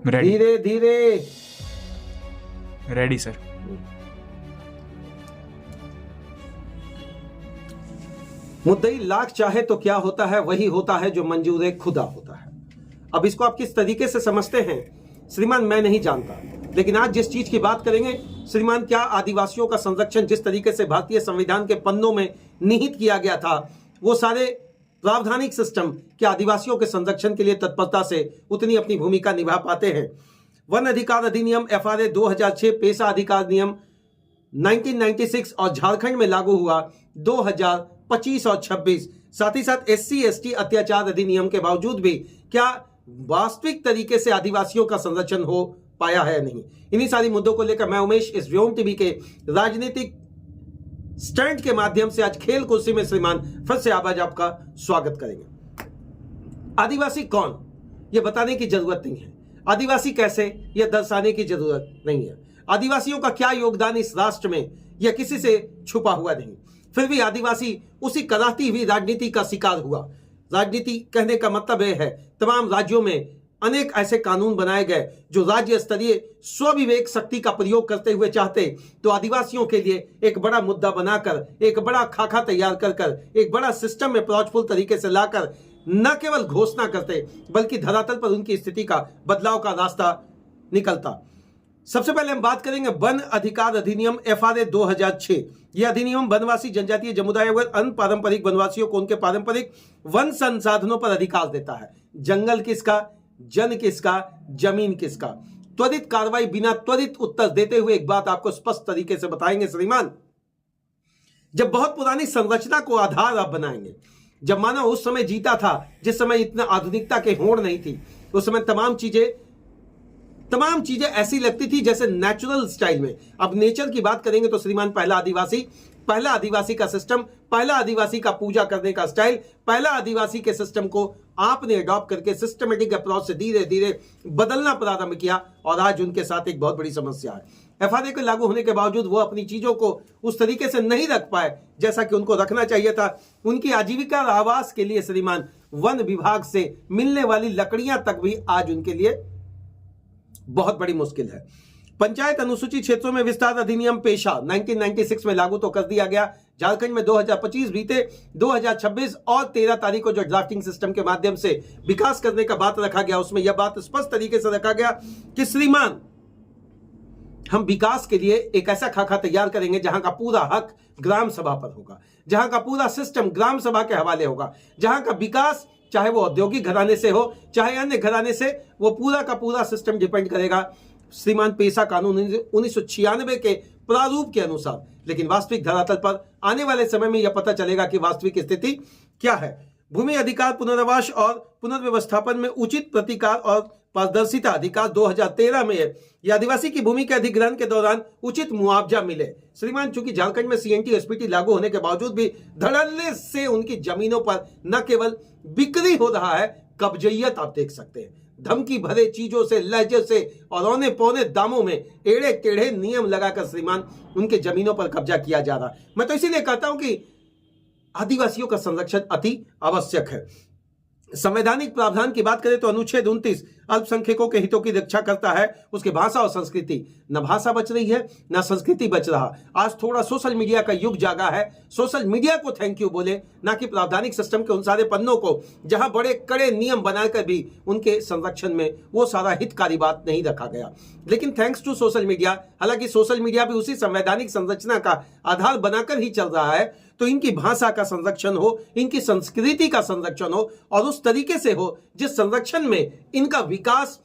Ready. धीरे धीरे। Ready sir. मुद्दई lakh चाहे तो क्या होता है, वही होता है जो मंजूर खुदा होता है। अब इसको आप किस तरीके से समझते हैं श्रीमान, मैं नहीं जानता, लेकिन आज जिस चीज की बात करेंगे श्रीमान, क्या आदिवासियों का संरक्षण जिस तरीके से भारतीय संविधान के पन्नों में निहित किया गया था, वो सारे प्रावधानिक सिस्टम क्या आदिवासियों के संरक्षण के लिए तत्परता से उतनी अपनी भूमिका निभा पाते हैं? वन अधिकार अधिनियम FRA 2006, पेशा अधिकार नियम 1996 और झारखंड में लागू हुआ 2025 और 26, साथ ही साथ SC ST अत्याचार अधिनियम के बावजूद भी क्या वास्तविक तरीके से आदिवासियों का संरक्षण हो पाया है? नहीं। इन्हीं सारी मुद्दों को लेकर मैं उमेश इस व्योम टीवी के राजनीतिक स्टंट के माध्यम से आज खेल कुर्सी में श्रीमान फिर से आज आपका स्वागत करेंगे। आदिवासी कौन, यह बताने की जरूरत नहीं है। आदिवासी कैसे, यह दर्शाने की जरूरत नहीं है। आदिवासियों का क्या योगदान इस राष्ट्र में, यह किसी से छुपा हुआ नहीं। फिर भी आदिवासी उसी कराती हुई राजनीति का शिकार हुआ। राजनीति कहने का मतलब यह है, तमाम राज्यों में अनेक ऐसे कानून बनाए गए जो राज्य स्तरीय स्वविवेक शक्ति का प्रयोग करते हुए चाहते तो आदिवासियों के लिए एक बड़ा मुद्दा बनाकर, एक बड़ा खाका तैयार कर एक बड़ा सिस्टम में प्लॉटफुल तरीके से लाकर न केवल घोषणा करते बल्कि धरातल पर उनकी स्थिति का बदलाव का रास्ता निकलता। सबसे पहले हम बात करेंगे वन अधिकार अधिनियम FRA 2006। यह अधिनियम वनवासी जनजातीय समुदाय व अन्य पारंपरिक वनवासियों को उनके पारंपरिक वन संसाधनों पर अधिकार देता है। जंगल किसका, जन किसका, जमीन किसका। त्वरित कार्रवाई बिना त्वरित उत्तर देते हुए एक बात आपको स्पष्ट तरीके से बताएंगे श्रीमान, जब बहुत पुरानी संरचना को आधार आप बनाएंगे, जब मानव उस समय जीता था जिस समय इतना आधुनिकता के होड़ नहीं थी, उस समय तमाम चीजें ऐसी लगती थी जैसे नेचुरल स्टाइल में। अब नेचर की बात करेंगे तो श्रीमान पहला आदिवासी का सिस्टम, पहला आदिवासी का पूजा करने का स्टाइल, पहला आदिवासी के सिस्टम को आपने अडॉप्ट करके सिस्टमेटिक अप्रोच से धीरे धीरे बदलना प्रारंभ किया और आज उनके साथ एक बहुत बड़ी समस्या है। FRA के लागू होने के बावजूद वो अपनी चीजों को उस तरीके से नहीं रख पाए जैसा कि उनको रखना चाहिए था। उनकी आजीविका और आवास के लिए श्रीमान वन विभाग से मिलने वाली लकड़ियां तक भी आज उनके लिए बहुत बड़ी मुश्किल है। पंचायत अनुसूचित क्षेत्रों में विस्तार अधिनियम पेशा 1996 में लागू तो कर दिया गया। झारखंड में 2025 बीते, 2026 और 13 तारीख को जो ड्राफ्टिंग सिस्टम के माध्यम से विकास करने का बात रखा गया, उसमें यह बात स्पष्ट तरीके से रखा गया कि श्रीमान हम विकास के लिए एक ऐसा खाका तैयार करेंगे जहां का पूरा हक ग्राम सभा पर होगा, जहां का पूरा सिस्टम ग्राम सभा के हवाले होगा, जहां का विकास चाहे वो औद्योगिक घराने से हो चाहे अन्य घराने से, वो पूरा का पूरा सिस्टम डिपेंड करेगा श्रीमान पेशा कानून 1996 के प्रारूप के अनुसार। लेकिन वास्तविक धरातल पर आने वाले समय में यह पता चलेगा कि वास्तविक स्थिति क्या है। भूमि अधिकार पुनर्वास और पुनर्व्यवस्थापन में उचित प्रतिकार और पारदर्शिता अधिकार 2013 में है। यह आदिवासी की भूमि के अधिग्रहण के दौरान उचित मुआवजा मिले। श्रीमान चूंकि झारखंड में CNT SPT लागू होने के बावजूद भी धड़ल्ले से उनकी जमीनों पर न केवल बिक्री हो रहा है, कब्जियत आप देख सकते हैं। धमकी भरे चीजों से, लहजे से और औने पौने दामों में एड़े टेढ़े नियम लगाकर श्रीमान उनके जमीनों पर कब्जा किया जा रहा। मैं तो इसीलिए कहता हूं कि आदिवासियों का संरक्षण अति आवश्यक है। संवैधानिक प्रावधान की बात करें तो अनुच्छेद 29 अल्पसंख्यकों के हितों की रक्षा करता है। उसके भाषा और संस्कृति, न भाषा बच रही है न संस्कृति बच रहा। आज थोड़ा सोशल मीडिया का युग जागा है, सोशल मीडिया को थैंक यू बोले, ना कि प्रावधानिक सिस्टम के उन सारे पन्नों को जहां बड़े कड़े नियम बनाकर भी उनके संरक्षण में वो सारा हितकारी बात नहीं रखा गया। लेकिन थैंक्स टू सोशल मीडिया, हालांकि सोशल मीडिया भी उसी संवैधानिक संरचना का आधार बनाकर ही चल रहा है, तो इनकी भाषा का संरक्षण हो, इनकी संस्कृति का संरक्षण हो और उस तरीके से हो जिस संरक्षण में इनका विकास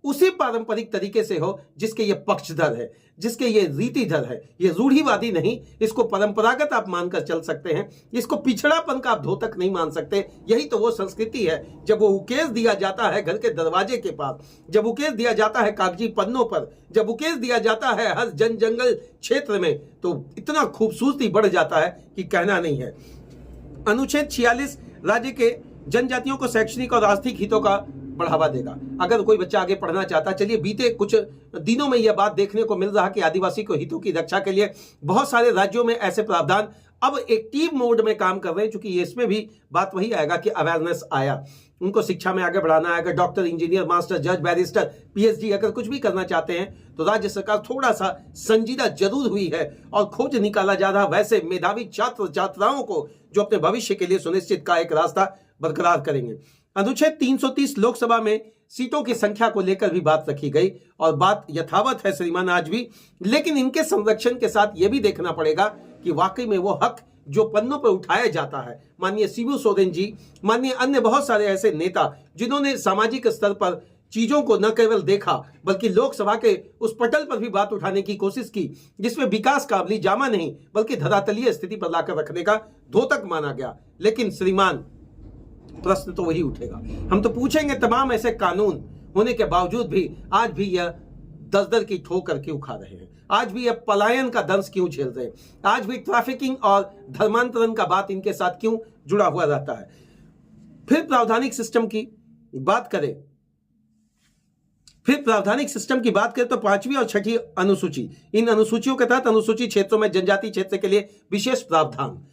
उसी पारंपरिक तरीके से हो जिसके ये पक्षधर है, जिसके ये रीतिधर है। ये रूढ़िवादी नहीं, इसको परंपरागत आप मानकर चल सकते हैं, इसको पिछड़ापन का आप धोतक नहीं मान सकते। यही तो वो संस्कृति है। जब वो उकेश दिया जाता है घर के दरवाजे के पास, जब उकेश दिया जाता है कागजी पन्नों पर, जब उकेश दिया जाता है हर जंगल क्षेत्र में, तो इतना खूबसूरती बढ़ जाता है कि कहना नहीं है। अनुच्छेद 46 राज्य के जनजातियों को शैक्षणिक और आर्थिक हितों का बढ़ावा देगा। अगर कोई बच्चा आगे पढ़ना चाहता, चलिए बीते कुछ दिनों में यह बात देखने को मिल रहा कि आदिवासी को हितों की रक्षा के लिए बहुत सारे राज्यों में ऐसे प्रावधान अब एक्टिव मोड में काम कर रहे हैं, क्योंकि इसमें भी बात वही आएगा कि अवेयरनेस आया, उनको शिक्षा में आगे बढ़ाना है। अगर डॉक्टर, इंजीनियर, मास्टर, जज, बैरिस्टर, पीएचडी अगर कुछ भी करना चाहते हैं तो राज्य सरकार थोड़ा सा संजीदा जरूर हुई है और खोज निकाला जा रहा वैसे मेधावी छात्र छात्राओं को जो अपने भविष्य के लिए सुनिश्चित का एक रास्ता बरकरार करेंगे। अनुच्छेद 330 लोकसभा में सीटों की संख्या को लेकर भी बात रखी गई और बात यथावत है श्रीमान आज भी, लेकिन इनके संरक्षण के साथ यह भी देखना पड़ेगा कि वाकई में वो हक जो पन्नों पर उठाया जाता है, माननीय शिबू सोरेन जी, माननीय अन्य बहुत सारे ऐसे नेता जिन्होंने सामाजिक स्तर पर चीजों को न केवल देखा बल्कि लोकसभा के उस पटल पर भी बात उठाने की कोशिश की जिसमें विकास काबली जामा नहीं बल्कि धरातलीय स्थिति पर लाकर रखने का द्योतक माना गया। लेकिन श्रीमान प्रश्न तो वही उठेगा, हम तो पूछेंगे तमाम ऐसे कानून होने के बावजूद भी आज भी यह दर की ठोकर क्यों खा रहे हैं, आज भी यह पलायन का दंश क्यों झेल रहे हैं, आज भी ट्रैफिकिंग और धर्मांतरण का बात इनके साथ क्यों जुड़ा हुआ रहता है। फिर प्रावधानिक सिस्टम की बात करें, तो 5वीं और 6ठी अनुसूची, इन अनुसूचियों के तहत अनुसूचित क्षेत्रों में जनजाति क्षेत्र के लिए विशेष प्रावधान।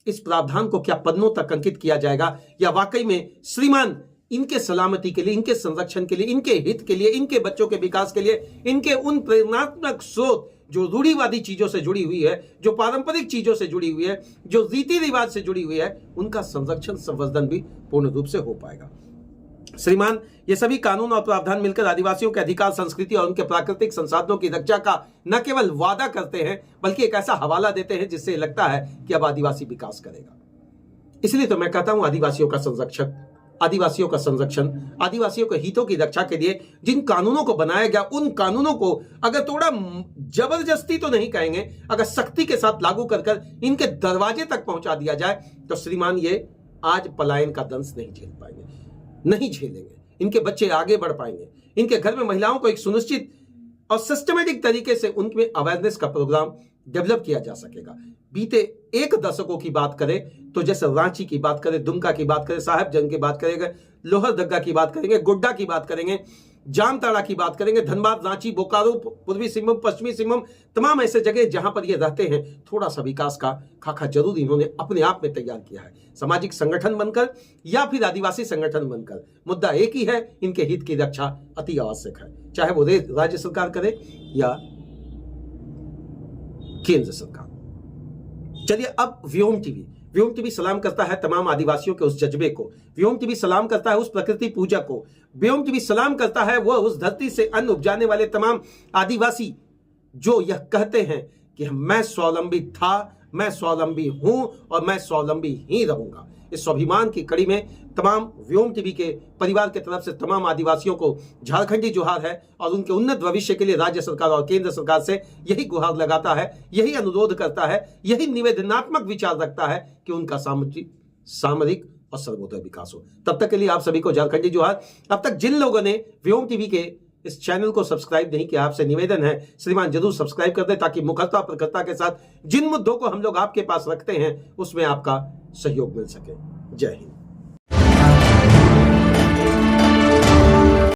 इस प्रावधान को क्या पन्नों तक अंकित किया जाएगा या वाकई में श्रीमान इनके सलामती के लिए, इनके संरक्षण के लिए, इनके हित के लिए, इनके बच्चों के विकास के लिए, इनके उन प्रेरणात्मक स्रोत जो रूढ़िवादी चीजों से जुड़ी हुई है, जो पारंपरिक चीजों से जुड़ी हुई है, जो रीति रिवाज से जुड़ी हुई है, उनका संरक्षण संवर्धन भी पूर्ण रूप से हो पाएगा। श्रीमान ये सभी कानून और प्रावधान मिलकर आदिवासियों के अधिकार, संस्कृति और उनके प्राकृतिक संसाधनों की रक्षा का न केवल वादा करते हैं बल्कि एक ऐसा हवाला देते हैं जिससे लगता है कि अब आदिवासी विकास करेगा। इसलिए तो मैं कहता हूं आदिवासियों का संरक्षण, आदिवासियों के हितों की रक्षा के लिए जिन कानूनों को बनाया गया उन कानूनों को अगर थोड़ा जबरदस्ती तो नहीं कहेंगे, अगर सख्ती के साथ लागू कर इनके दरवाजे तक पहुंचा दिया जाए तो श्रीमान ये आज पलायन का दंश नहीं झेल पाएंगे, नहीं झेलेंगे, इनके बच्चे आगे बढ़ पाएंगे, इनके घर में महिलाओं को एक सुनिश्चित और सिस्टमेटिक तरीके से उनमें अवेयरनेस का प्रोग्राम डेवलप किया जा सकेगा। बीते एक दशकों की बात करें तो जैसे रांची की बात करें, दुमका की बात करें, साहेबगंज की बात करेंगे, लोहरदगा की बात करेंगे, गोड्डा की बात करेंगे, जामताड़ा की बात करेंगे, धनबाद, रांची, बोकारो, पूर्वी सिंहभूम, पश्चिमी सिंहभूम, तमाम ऐसे जगह जहां पर ये रहते हैं थोड़ा सा विकास का खाका जरूर इन्होंने अपने आप में तैयार किया है। सामाजिक संगठन बनकर या फिर आदिवासी संगठन बनकर मुद्दा एक ही है, इनके हित की रक्षा अति आवश्यक है, चाहे वो राज्य सरकार करे या केंद्र सरकार। चलिए अब व्योम टीवी सलाम करता है तमाम आदिवासियों के उस जज्बे को, व्योम टीवी सलाम करता है उस प्रकृति पूजा को, व्योम टीवी सलाम करता है वह उस धरती से अन्न उपजाने वाले तमाम आदिवासी जो यह कहते हैं कि मैं स्वावलंबी था, मैं स्वावलंबी हूं और मैं स्वावलंबी ही रहूंगा। इस स्वाभिमान की कड़ी में तमाम व्योम टीवी के परिवार के तरफ से तमाम आदिवासियों को झारखंडी जोहार है और उनके उन्नत भविष्य के लिए राज्य सरकार और केंद्र सरकार से यही गुहार लगाता है, यही अनुरोध करता है, यही निवेदनात्मक विचार रखता है कि उनका सामरिक और सर्वोदय विकास हो। तब तक के लिए आप सभी को झारखंडी जोहार। अब तक जिन लोगों ने व्योम टीवी के इस चैनल को सब्सक्राइब नहीं किया, आपसे निवेदन है श्रीमान जरूर सब्सक्राइब कर दें ताकि मुखरता प्रखरता के साथ जिन मुद्दों को हम लोग आपके पास रखते हैं उसमें आपका सहयोग मिल सके। जय हिंद।